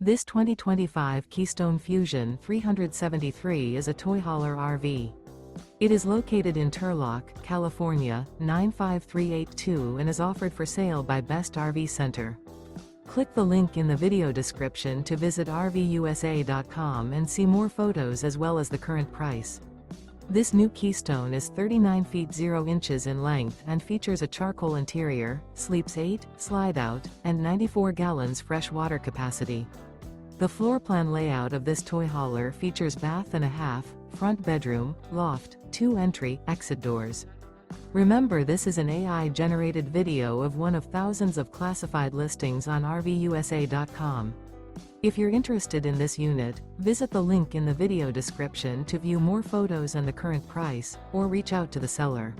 This 2025 Keystone Fuzion 373 is a toy hauler RV. It is located in Turlock, California, 95382 and is offered for sale by Best RV Center. Click the link in the video description to visit RVUSA.com and see more photos as well as the current price. This new Keystone is 39 feet 0 inches in length and features a charcoal interior, sleeps 8, slide-out, and 94 gallons fresh water capacity. The floor plan layout of this toy hauler features bath and a half, front bedroom, loft, 2 entry, exit doors. Remember, this is an AI-generated video of one of thousands of classified listings on RVUSA.com. If you're interested in this unit, visit the link in the video description to view more photos and the current price, or reach out to the seller.